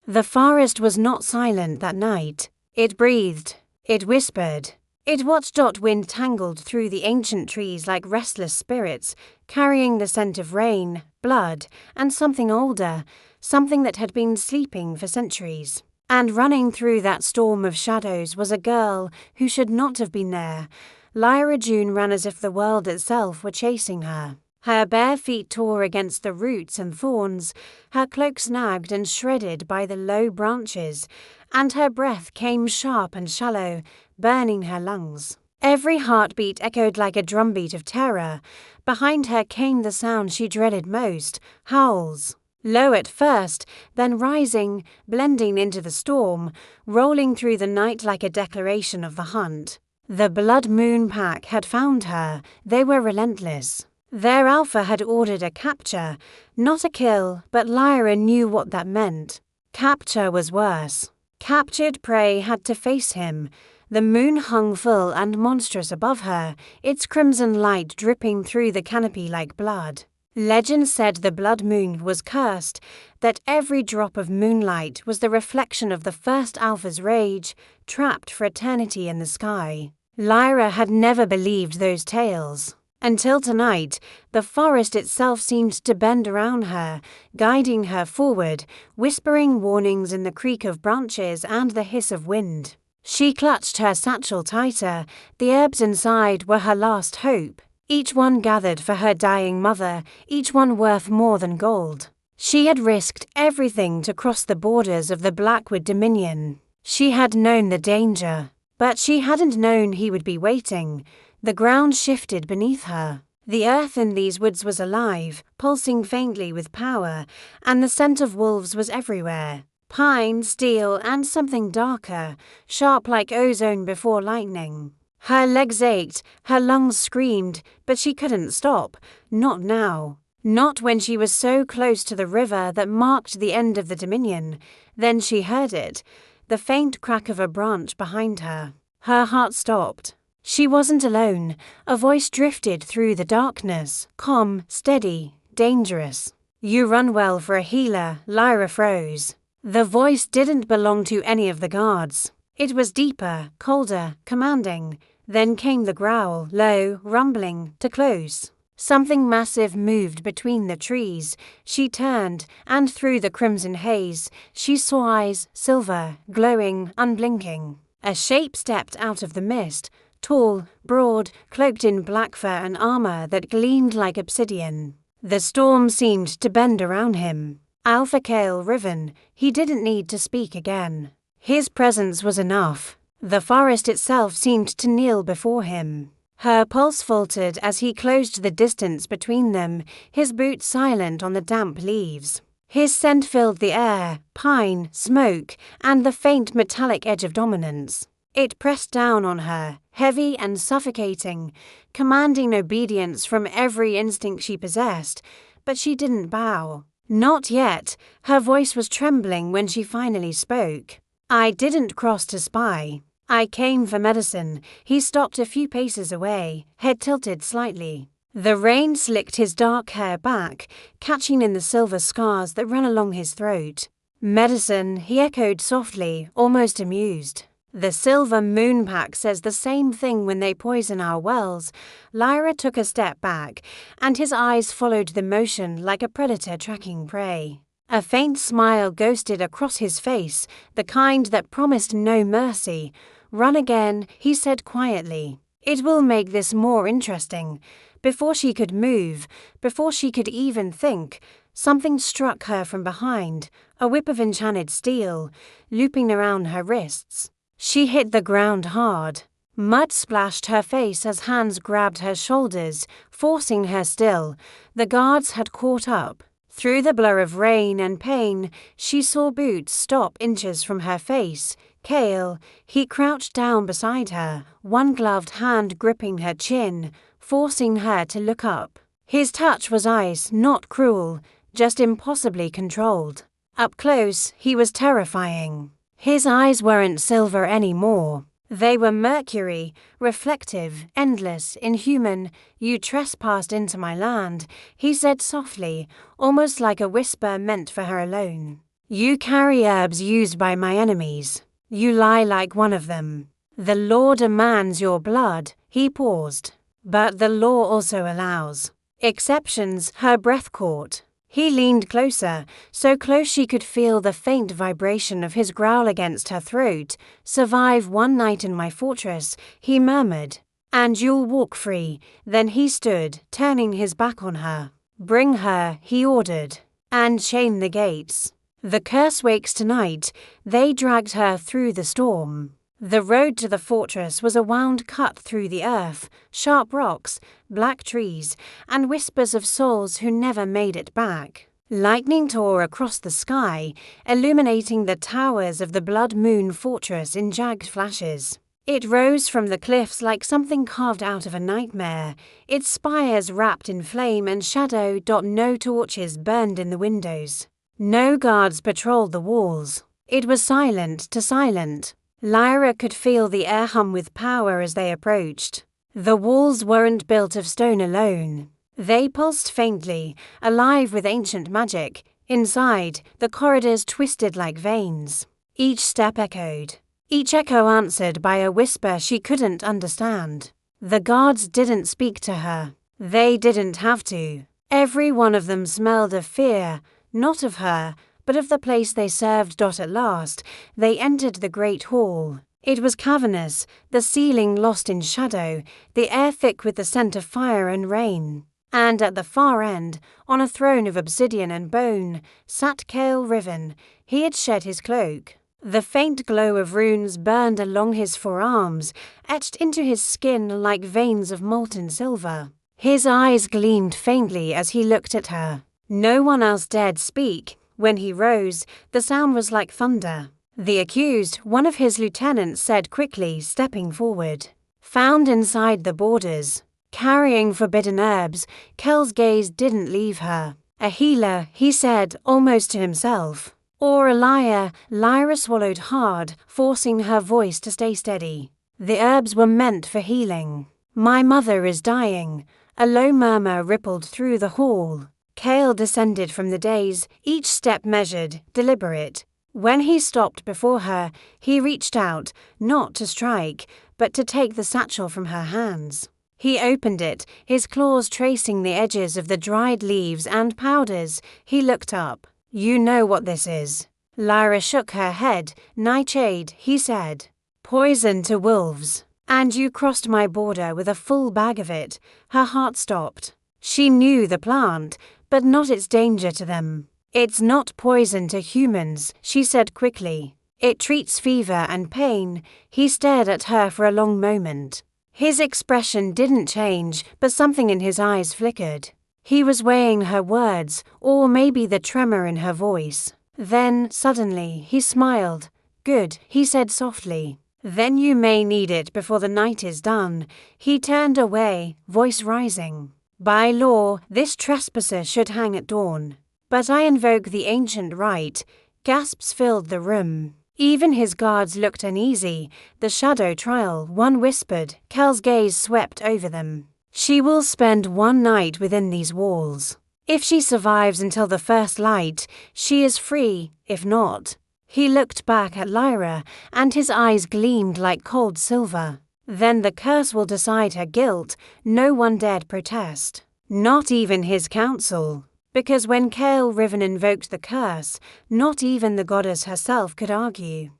The forest was not silent that night. It breathed. It whispered. It watched. Wind tangled through the ancient trees like restless spirits, carrying the scent of rain, blood, and something older, something that had been sleeping for centuries. And running through that storm of shadows was a girl who should not have been there. Lyra Dune ran as if the world itself were chasing her. Her bare feet tore against the roots and thorns, her cloak snagged and shredded by the low branches, and her breath came sharp and shallow, burning her lungs. Every heartbeat echoed like a drumbeat of terror. Behind her came the sound she dreaded most, howls. Low at first, then rising, blending into the storm, rolling through the night like a declaration of the hunt. The Bloodmoon pack had found her. They were relentless. Their alpha had ordered a capture, not a kill, but Lyra knew what that meant. Capture was worse. Captured prey had to face him. The moon hung full and monstrous above her, its crimson light dripping through the canopy like blood. Legend said the blood moon was cursed, that every drop of moonlight was the reflection of the first alpha's rage, trapped for eternity in the sky. Lyra had never believed those tales. Until tonight, the forest itself seemed to bend around her, guiding her forward, whispering warnings in the creak of branches and the hiss of wind. She clutched her satchel tighter. The herbs inside were her last hope, each one gathered for her dying mother, each one worth more than gold. She had risked everything to cross the borders of the Bloodmoon Dominion. She had known the danger, but she hadn't known he would be waiting. The ground shifted beneath her. The earth in these woods was alive, pulsing faintly with power, and the scent of wolves was everywhere. Pine, steel, and something darker, sharp like ozone before lightning. Her legs ached, her lungs screamed, but she couldn't stop. Not now. Not when she was so close to the river that marked the end of the Dominion. Then she heard it, the faint crack of a branch behind her. Her heart stopped. She wasn't alone. A voice drifted through the darkness, calm, steady, dangerous. "You run well for a healer," Lyra froze. The voice didn't belong to any of the guards. It was deeper, colder, commanding. Then came the growl, low, rumbling, to close. Something massive moved between the trees. She turned, and through the crimson haze, she saw eyes, silver, glowing, unblinking. A shape stepped out of the mist, tall, broad, cloaked in black fur and armor that gleamed like obsidian. The storm seemed to bend around him. Alpha Kael Riven. He didn't need to speak again. His presence was enough. The forest itself seemed to kneel before him. Her pulse faltered as he closed the distance between them, his boots silent on the damp leaves. His scent filled the air, pine, smoke, and the faint metallic edge of dominance. It pressed down on her, heavy and suffocating, commanding obedience from every instinct she possessed, but she didn't bow. Not yet. Her voice was trembling when she finally spoke. "I didn't cross to spy. I came for medicine." He stopped a few paces away, head tilted slightly. The rain slicked his dark hair back, catching in the silver scars that ran along his throat. "Medicine," he echoed softly, almost amused. "The Silver Moon Pack says the same thing when they poison our wells." Lyra took a step back, and his eyes followed the motion like a predator tracking prey. A faint smile ghosted across his face, the kind that promised no mercy. "Run again," he said quietly. "It will make this more interesting." Before she could move, before she could even think, something struck her from behind, a whip of enchanted steel, looping around her wrists. She hit the ground hard. Mud splashed her face as hands grabbed her shoulders, forcing her still. The guards had caught up. Through the blur of rain and pain, she saw boots stop inches from her face. Kael, he crouched down beside her, one gloved hand gripping her chin, forcing her to look up. His touch was ice, not cruel, just impossibly controlled. Up close, he was terrifying. His eyes weren't silver anymore. They were mercury, reflective, endless, inhuman. "You trespassed into my land," he said softly, almost like a whisper meant for her alone. You carry herbs used by my enemies. You lie like one of them. The law demands your blood." He paused. "But the law also allows exceptions." Her breath caught. He leaned closer, so close she could feel the faint vibration of his growl against her throat. "Survive one night in my fortress," he murmured, "and you'll walk free." Then he stood, turning his back on her. "Bring her," he ordered, "and chain the gates. The curse wakes tonight." They dragged her through the storm. The road to the fortress was a wound cut through the earth, sharp rocks, black trees, and whispers of souls who never made it back. Lightning tore across the sky, illuminating the towers of the Bloodmoon fortress in jagged flashes. It rose from the cliffs like something carved out of a nightmare, its spires wrapped in flame and shadow. No torches burned in the windows. No guards patrolled the walls. It was silent to silent. Lyra could feel the air hum with power as they approached. The walls weren't built of stone alone. They pulsed faintly, alive with ancient magic. Inside, the corridors twisted like veins. Each step echoed. Each echo answered by a whisper she couldn't understand. The guards didn't speak to her. They didn't have to. Every one of them smelled of fear, not of her, but of the place they served. At last, they entered the great hall. It was cavernous, the ceiling lost in shadow, the air thick with the scent of fire and rain. And at the far end, on a throne of obsidian and bone, sat Kael Riven. He had shed his cloak. The faint glow of runes burned along his forearms, etched into his skin like veins of molten silver. His eyes gleamed faintly as he looked at her. No one else dared speak. When he rose, the sound was like thunder. "The accused," one of his lieutenants said quickly, stepping forward. "Found inside the borders, carrying forbidden herbs." Kel's gaze didn't leave her. "A healer," he said, almost to himself. "Or a liar." Lyra swallowed hard, forcing her voice to stay steady. "The herbs were meant for healing. My mother is dying." A low murmur rippled through the hall. Kael descended from the dais, each step measured, deliberate. When he stopped before her, he reached out, not to strike, but to take the satchel from her hands. He opened it, his claws tracing the edges of the dried leaves and powders. He looked up. "You know what this is." Lyra shook her head. "Nightshade," he said. "Poison to wolves. And you crossed my border with a full bag of it." Her heart stopped. She knew the plant, but not its danger to them. "It's not poison to humans," she said quickly. "It treats fever and pain." He stared at her for a long moment. His expression didn't change, but something in his eyes flickered. He was weighing her words, or maybe the tremor in her voice. Then, suddenly, he smiled. "Good," he said softly. "Then you may need it before the night is done." He turned away, voice rising. "By law, this trespasser should hang at dawn. But I invoke the ancient right." Gasps filled the room. Even his guards looked uneasy. "The shadow trial," one whispered. Kel's gaze swept over them. "She will spend one night within these walls. If she survives until the first light, she is free. If not..." He looked back at Lyra, and his eyes gleamed like cold silver. "Then the curse will decide her guilt." No one dared protest. Not even his council. Because when Kael Riven invoked the curse, not even the goddess herself could argue.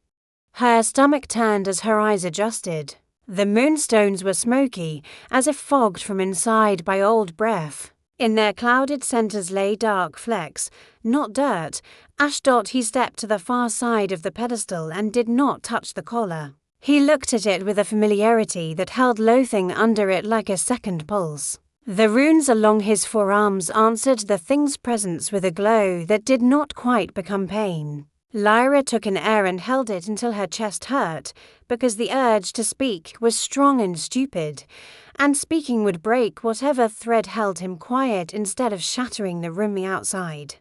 Her stomach turned as her eyes adjusted. The moonstones were smoky, as if fogged from inside by old breath. In their clouded centers lay dark flecks, not dirt. He stepped to the far side of the pedestal and did not touch the collar. He looked at it with a familiarity that held loathing under it like a second pulse. The runes along his forearms answered the thing's presence with a glow that did not quite become pain. Lyra took an air and held it until her chest hurt, because the urge to speak was strong and stupid, and speaking would break whatever thread held him quiet instead of shattering the room outside.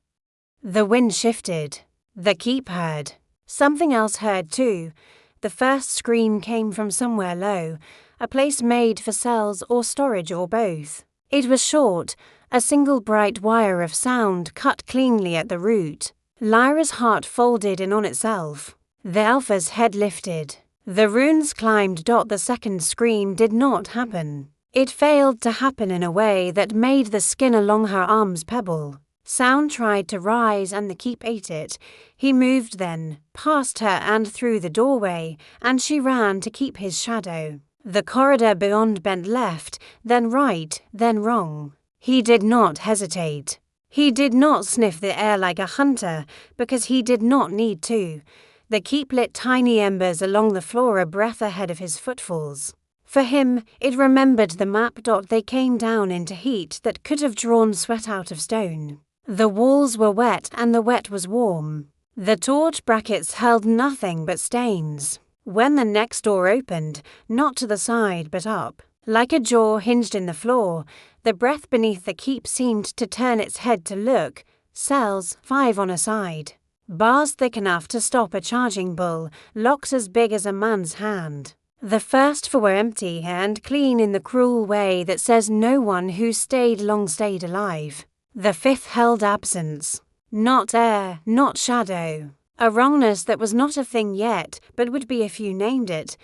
The wind shifted. The keep heard. Something else heard too. The first scream came from somewhere low, a place made for cells or storage or both. It was short, a single bright wire of sound cut cleanly at the root. Lyra's heart folded in on itself. The Alpha's head lifted. The runes climbed. The second scream did not happen. It failed to happen in a way that made the skin along her arms pebble. Sound tried to rise and the keep ate it. He moved then, past her and through the doorway, and she ran to keep his shadow. The corridor beyond bent left, then right, then wrong. He did not hesitate. He did not sniff the air like a hunter, because he did not need to. The keep lit tiny embers along the floor a breath ahead of his footfalls. For him, it remembered the map. They came down into heat that could have drawn sweat out of stone. The walls were wet and the wet was warm. The torch brackets held nothing but stains. When the next door opened, not to the side but up, like a jaw hinged in the floor, the breath beneath the keep seemed to turn its head to look. Cells, 5 on a side. Bars thick enough to stop a charging bull, locks as big as a man's hand. The first 4 were empty and clean in the cruel way that says no one who stayed long stayed alive. The 5th held absence. Not air, not shadow. A wrongness that was not a thing yet, but would be if you named it.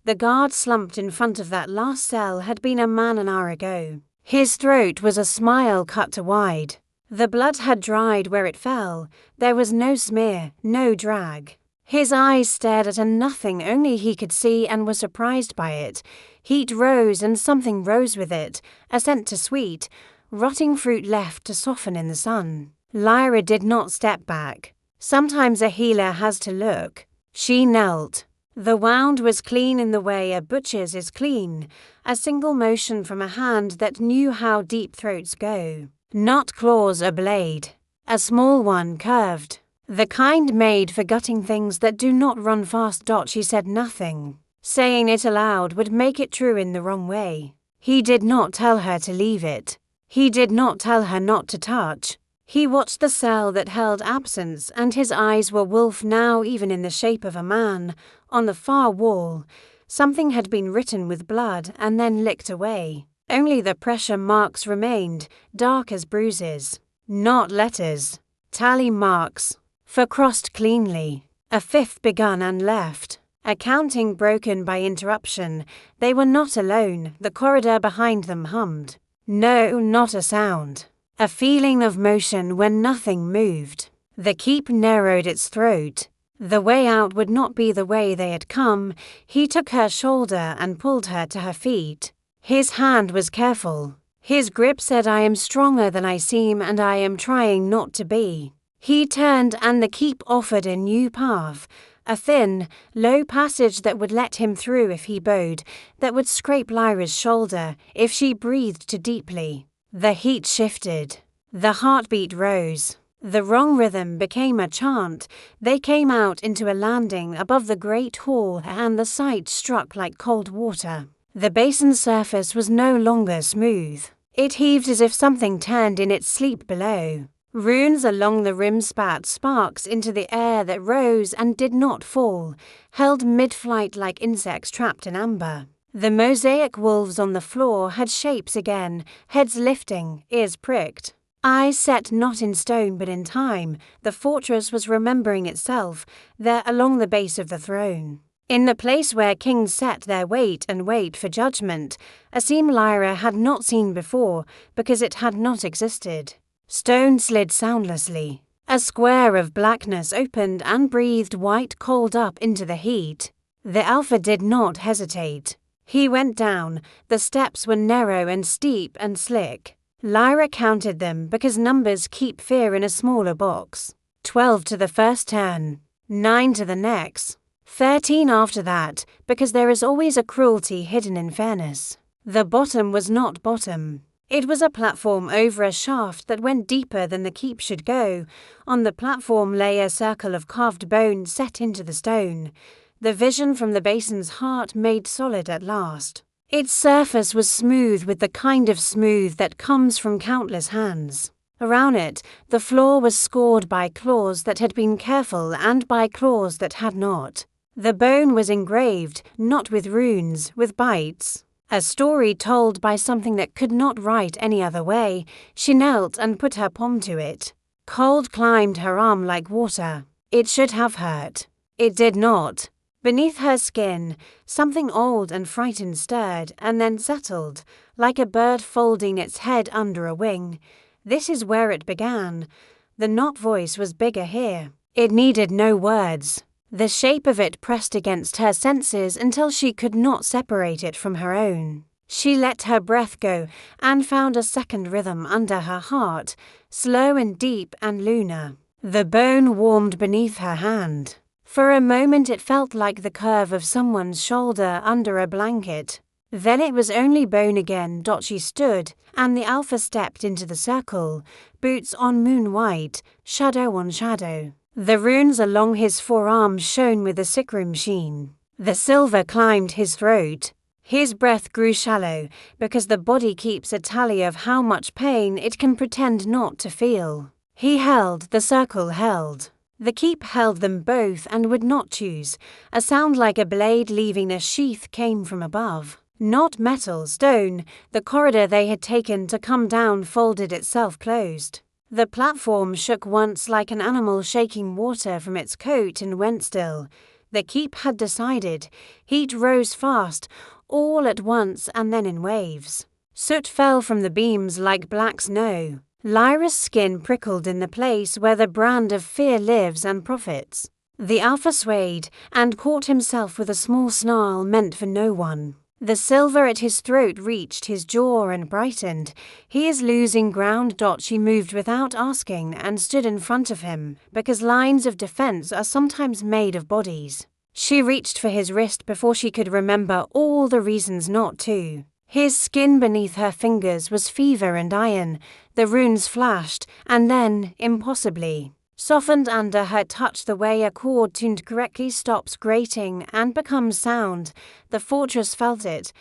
The guard slumped in front of that last cell had been a man an hour ago. His throat was a smile cut to wide. The blood had dried where it fell. There was no smear, no drag. His eyes stared at a nothing only he could see and was surprised by it. Heat rose and something rose with it, a scent to sweet, rotting fruit left to soften in the sun. Lyra did not step back. Sometimes a healer has to look. She knelt. The wound was clean in the way a butcher's is clean, a single motion from a hand that knew how deep throats go. Not claws, a blade. A small one, curved. The kind made for gutting things that do not run fast. She said nothing. Saying it aloud would make it true in the wrong way. He did not tell her to leave it. He did not tell her not to touch. He watched the cell that held absence, and his eyes were wolf now, even in the shape of a man. On the far wall, something had been written with blood and then licked away. Only the pressure marks remained, dark as bruises. Not letters. Tally marks. For crossed cleanly. A 5th begun and left. Accounting broken by interruption. They were not alone. The corridor behind them hummed. No, not a sound. A feeling of motion when nothing moved. The keep narrowed its throat. The way out would not be the way they had come. He took her shoulder and pulled her to her feet. His hand was careful. His grip said, I am stronger than I seem and I am trying not to be. He turned and the keep offered a new path. A thin, low passage that would let him through if he bowed, that would scrape Lyra's shoulder if she breathed too deeply. The heat shifted. The heartbeat rose. The wrong rhythm became a chant. They came out into a landing above the great hall and the sight struck like cold water. The basin's surface was no longer smooth. It heaved as if something turned in its sleep below. Runes along the rim spat sparks into the air that rose and did not fall, held mid-flight like insects trapped in amber. The mosaic wolves on the floor had shapes again, heads lifting, ears pricked. Eyes set not in stone but in time. The fortress was remembering itself, there along the base of the throne. In the place where kings set their wait and wait for judgment, a seam Lyra had not seen before because it had not existed. Stone slid soundlessly. A square of blackness opened and breathed white cold up into the heat. The Alpha did not hesitate. He went down. The steps were narrow and steep and slick. Lyra counted them because numbers keep fear in a smaller box. 12 to the first turn. 9 to the next. 13 after that, because there is always a cruelty hidden in fairness. The bottom was not bottom. It was a platform over a shaft that went deeper than the keep should go. On the platform lay a circle of carved bone set into the stone. The vision from the basin's heart made solid at last. Its surface was smooth with the kind of smooth that comes from countless hands. Around it, the floor was scored by claws that had been careful and by claws that had not. The bone was engraved, not with runes, with bites. A story told by something that could not write any other way. She knelt and put her palm to it. Cold climbed her arm like water. It should have hurt. It did not. Beneath her skin, something old and frightened stirred and then settled, like a bird folding its head under a wing. This is where it began. The not voice was bigger here. It needed no words. The shape of it pressed against her senses until she could not separate it from her own. She let her breath go and found a second rhythm under her heart, slow and deep and lunar. The bone warmed beneath her hand. For a moment it felt like the curve of someone's shoulder under a blanket. Then it was only bone again. She stood, and the Alpha stepped into the circle, boots on moon white, shadow on shadow. The runes along his forearms shone with a sickroom sheen. The silver climbed his throat. His breath grew shallow, because the body keeps a tally of how much pain it can pretend not to feel. He held, the circle held. The keep held them both and would not choose. A sound like a blade leaving a sheath came from above. Not metal, stone. The corridor they had taken to come down folded itself closed. The platform shook once like an animal shaking water from its coat and went still. The keep had decided. Heat rose fast, all at once and then in waves. Soot fell from the beams like black snow. Lyra's skin prickled in the place where the brand of fear lives and profits. The Alpha swayed and caught himself with a small snarl meant for no one. The silver at his throat reached his jaw and brightened. He is losing ground. She moved without asking and stood in front of him, because lines of defense are sometimes made of bodies. She reached for his wrist before she could remember all the reasons not to. His skin beneath her fingers was fever and iron. The runes flashed, and then, impossibly, softened under her touch the way a chord tuned correctly stops grating and becomes sound. The fortress felt it.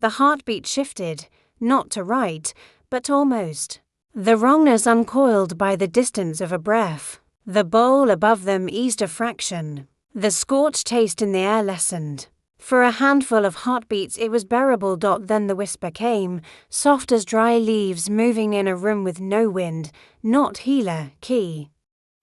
The heartbeat shifted, not to right, but almost. The wrongness uncoiled by the distance of a breath. The bowl above them eased a fraction. The scorched taste in the air lessened. For a handful of heartbeats it was bearable. Then the whisper came, soft as dry leaves moving in a room with no wind. Not healer, key.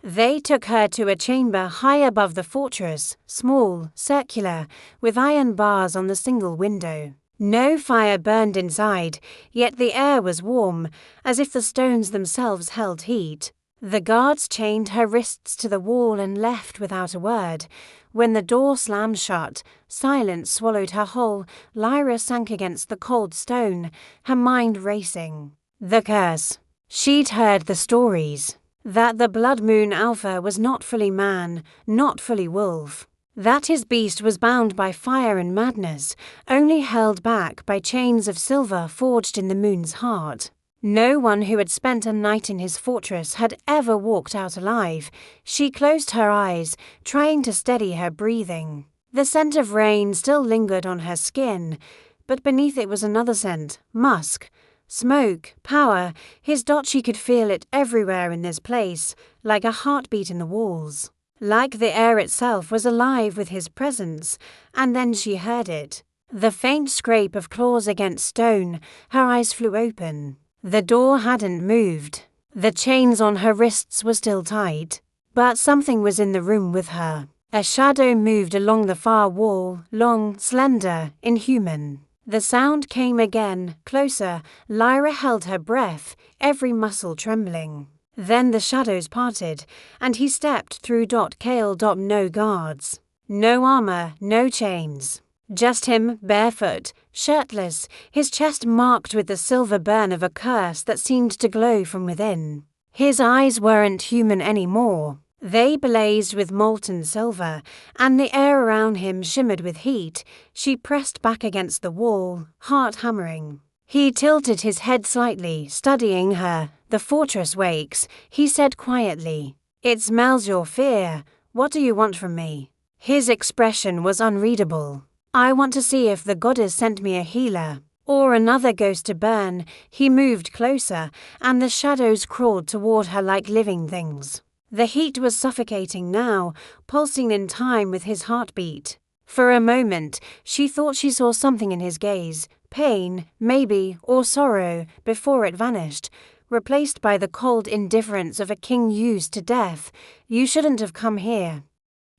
They took her to a chamber high above the fortress, small, circular, with iron bars on the single window. No fire burned inside, yet the air was warm, as if the stones themselves held heat. The guards chained her wrists to the wall and left without a word. When the door slammed shut, silence swallowed her whole. Lyra sank against the cold stone, her mind racing. The curse. She'd heard the stories. That the Bloodmoon Alpha was not fully man, not fully wolf. That his beast was bound by fire and madness, only held back by chains of silver forged in the moon's heart. No one who had spent a night in his fortress had ever walked out alive. She closed her eyes, trying to steady her breathing. The scent of rain still lingered on her skin, but beneath it was another scent, musk. Smoke, power, she could feel it everywhere in this place, like a heartbeat in the walls. Like the air itself was alive with his presence, and then she heard it. The faint scrape of claws against stone. Her eyes flew open. The door hadn't moved. The chains on her wrists were still tight. But something was in the room with her. A shadow moved along the far wall, long, slender, inhuman. The sound came again, closer. Lyra held her breath, every muscle trembling. Then the shadows parted, and he stepped through. Kael. No guards. No armor, no chains. Just him, barefoot, shirtless, his chest marked with the silver burn of a curse that seemed to glow from within. His eyes weren't human anymore. They blazed with molten silver, and the air around him shimmered with heat. She pressed back against the wall, heart hammering. He tilted his head slightly, studying her. The fortress wakes, he said quietly. It smells your fear. What do you want from me? His expression was unreadable. I want to see if the goddess sent me a healer, or another ghost to burn. He moved closer, and the shadows crawled toward her like living things. The heat was suffocating now, pulsing in time with his heartbeat. For a moment, she thought she saw something in his gaze, pain, maybe, or sorrow, before it vanished. replaced by the cold indifference of a king used to death. "You shouldn't have come here,"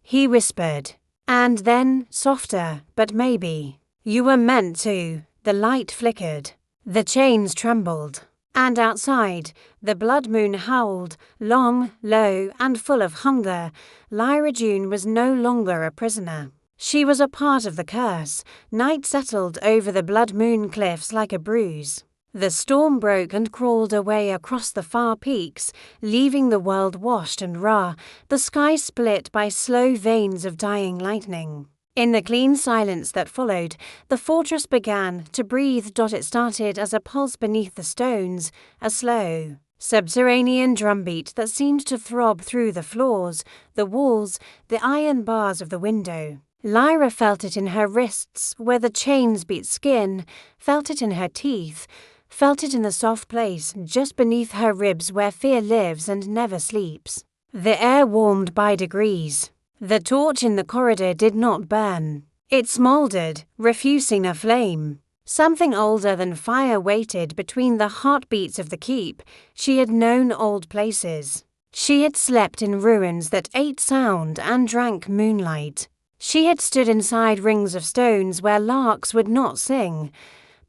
he whispered. And then, softer, "But maybe you were meant to." The light flickered. The chains trembled. And outside, the blood moon howled, long, low, and full of hunger. Lyra Dune was no longer a prisoner. She was a part of the curse. Night settled over the blood moon cliffs like a bruise. The storm broke and crawled away across the far peaks, leaving the world washed and raw, the sky split by slow veins of dying lightning. In the clean silence that followed, the fortress began to breathe. It started as a pulse beneath the stones, a slow, subterranean drumbeat that seemed to throb through the floors, the walls, the iron bars of the window. Lyra felt it in her wrists, where the chains beat skin, felt it in her teeth, felt it in the soft place just beneath her ribs where fear lives and never sleeps. The air warmed by degrees. The torch in the corridor did not burn. It smoldered, refusing a flame. Something older than fire waited between the heartbeats of the keep. She had known old places. She had slept in ruins that ate sound and drank moonlight. She had stood inside rings of stones where larks would not sing.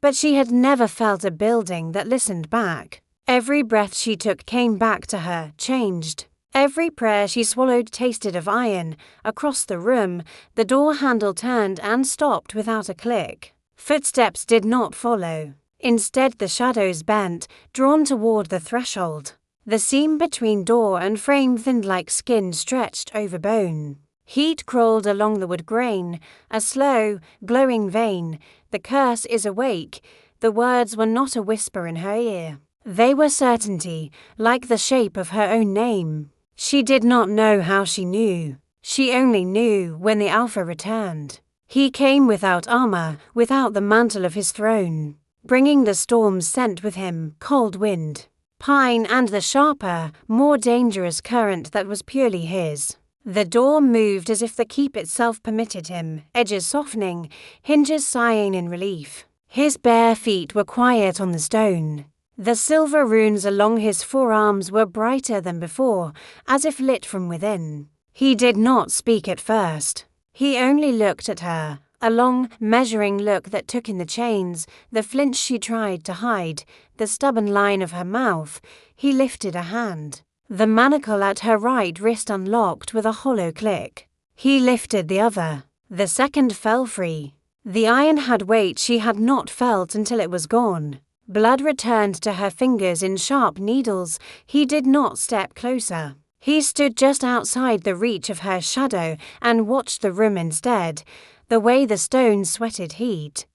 But she had never felt a building that listened back. Every breath she took came back to her, changed. Every prayer she swallowed tasted of iron. Across the room, the door handle turned and stopped without a click. Footsteps did not follow. Instead, the shadows bent, drawn toward the threshold. The seam between door and frame thinned like skin stretched over bone. Heat crawled along the wood grain, a slow, glowing vein. "The curse is awake." The words were not a whisper in her ear. They were certainty, like the shape of her own name. She did not know how she knew. She only knew when the Alpha returned. He came without armor, without the mantle of his throne, bringing the storm's scent with him, cold wind, pine, and the sharper, more dangerous current that was purely his. The door moved as if the keep itself permitted him, edges softening, hinges sighing in relief. His bare feet were quiet on the stone. The silver runes along his forearms were brighter than before, as if lit from within. He did not speak at first. He only looked at her, a long, measuring look that took in the chains, the flinch she tried to hide, the stubborn line of her mouth. He lifted a hand. The manacle at her right wrist unlocked with a hollow click. He lifted the other. The second fell free. The iron had weight she had not felt until it was gone. Blood returned to her fingers in sharp needles. He did not step closer. He stood just outside the reach of her shadow and watched the room instead, the way the stones sweated heat.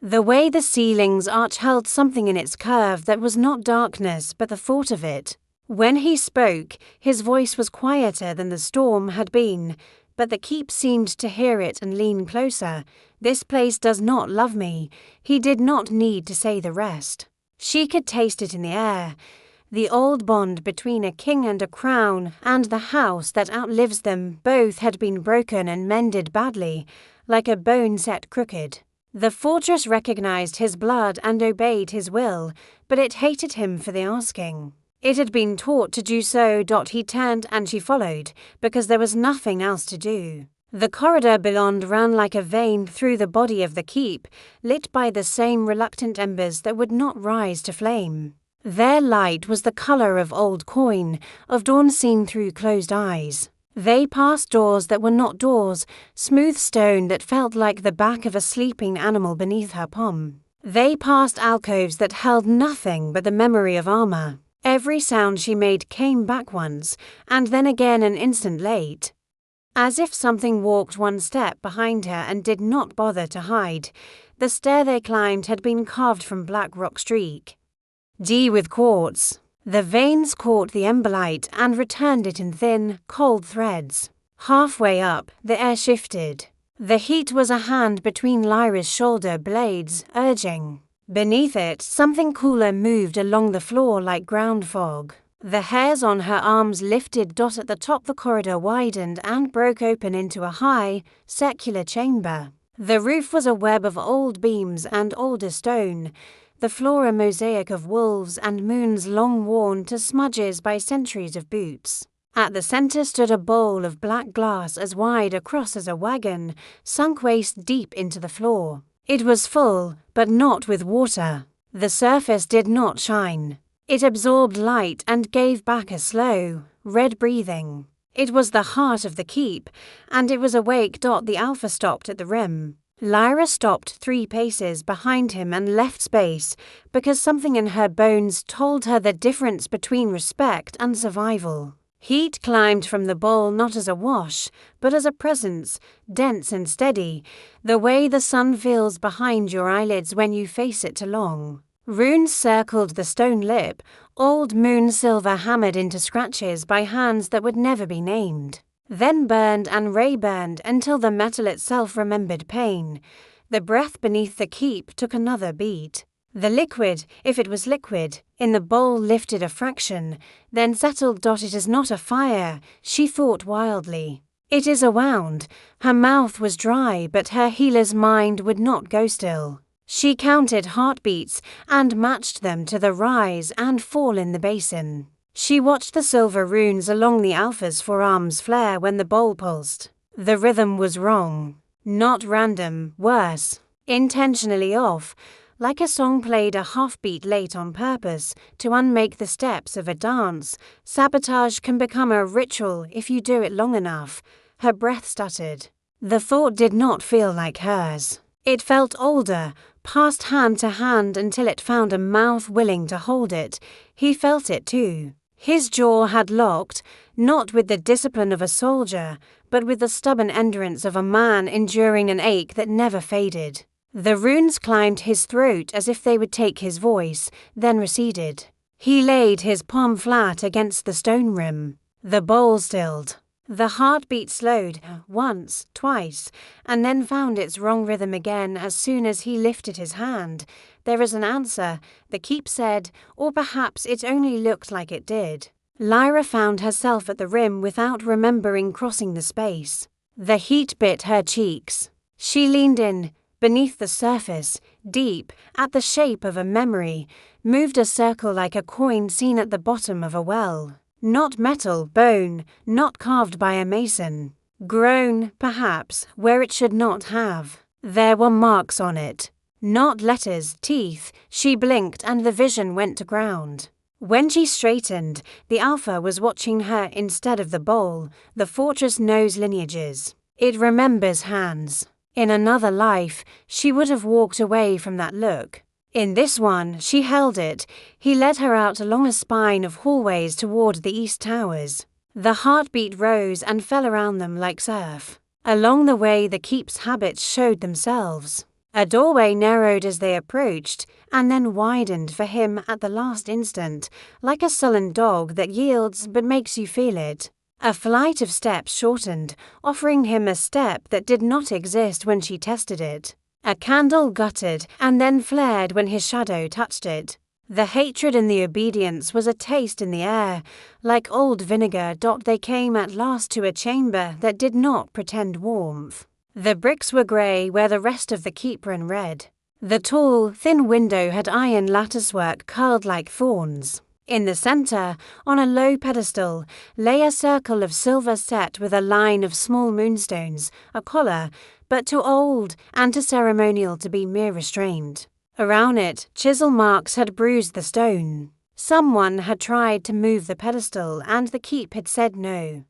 The way the ceiling's arch held something in its curve that was not darkness but the thought of it. When he spoke, his voice was quieter than the storm had been, but the keep seemed to hear it and lean closer. "This place does not love me." He did not need to say the rest. She could taste it in the air. The old bond between a king and a crown and the house that outlives them both had been broken and mended badly, like a bone set crooked. The fortress recognized his blood and obeyed his will, but it hated him for the asking. It had been taught to do so. He turned and she followed, because there was nothing else to do. The corridor beyond ran like a vein through the body of the keep, lit by the same reluctant embers that would not rise to flame. Their light was the color of old coin, of dawn seen through closed eyes. They passed doors that were not doors, smooth stone that felt like the back of a sleeping animal beneath her palm. They passed alcoves that held nothing but the memory of armor. Every sound she made came back once, and then again an instant late. As if something walked one step behind her and did not bother to hide. The stair they climbed had been carved from black rock streak. D with quartz. The veins caught the emberlight and returned it in thin, cold threads. Halfway up, the air shifted. The heat was a hand between Lyra's shoulder blades, urging. Beneath it, something cooler moved along the floor like ground fog. The hairs on her arms lifted. At the top, the corridor widened and broke open into a high, circular chamber. The roof was a web of old beams and older stone. the floor a mosaic of wolves and moons long worn to smudges by centuries of boots. At the center stood a bowl of black glass as wide across as a wagon, sunk waist deep into the floor. It was full, but not with water. The surface did not shine. It absorbed light and gave back a slow, red breathing. It was the heart of the keep, and it was awake. The Alpha stopped at the rim. Lyra stopped 3 paces behind him and left space, because something in her bones told her the difference between respect and survival. Heat climbed from the bowl not as a wash, but as a presence, dense and steady, the way the sun feels behind your eyelids when you face it too long. Runes circled the stone lip, old moon silver hammered into scratches by hands that would never be named. Then burned and ray-burned until the metal itself remembered pain. The breath beneath the keep took another beat. The liquid, if it was liquid, in the bowl lifted a fraction, then settled. It is not a fire, she thought wildly. It is a wound. Her mouth was dry, but her healer's mind would not go still. She counted heartbeats and matched them to the rise and fall in the basin. She watched the silver runes along the Alpha's forearms flare when the bowl pulsed. The rhythm was wrong. Not random, worse. Intentionally off, like a song played a half-beat late on purpose to unmake the steps of a dance. Sabotage can become a ritual if you do it long enough. Her breath stuttered. The thought did not feel like hers. It felt older, passed hand to hand until it found a mouth willing to hold it. He felt it too. His jaw had locked, not with the discipline of a soldier, but with the stubborn endurance of a man enduring an ache that never faded. The runes climbed his throat as if they would take his voice, then receded. He laid his palm flat against the stone rim. The bowl stilled. The heartbeat slowed, once, twice, and then found its wrong rhythm again as soon as he lifted his hand. There is an answer, the keep said, or perhaps it only looked like it did. Lyra found herself at the rim without remembering crossing the space. The heat bit her cheeks. She leaned in, beneath the surface, deep, at the shape of a memory, moved a circle like a coin seen at the bottom of a well. Not metal, bone, not carved by a mason. Grown, perhaps, where it should not have. There were marks on it. Not letters, teeth. She blinked and the vision went to ground. When she straightened, the Alpha was watching her instead of the bowl. The fortress knows lineages. It remembers hands. In another life, she would have walked away from that look. In this one, she held it. He led her out along a spine of hallways toward the east towers. The heartbeat rose and fell around them like surf. Along the way, the keep's habits showed themselves. A doorway narrowed as they approached, and then widened for him at the last instant, like a sullen dog that yields but makes you feel it. A flight of steps shortened, offering him a step that did not exist when she tested it. A candle guttered and then flared when his shadow touched it. The hatred and the obedience was a taste in the air. Like old vinegar. They came at last to a chamber that did not pretend warmth. The bricks were grey where the rest of the keep ran red. The tall, thin window had iron latticework curled like thorns. In the centre, on a low pedestal, lay a circle of silver set with a line of small moonstones, a collar, but too old and too ceremonial to be mere restraint. Around it, chisel marks had bruised the stone. Someone had tried to move the pedestal and the keep had said no.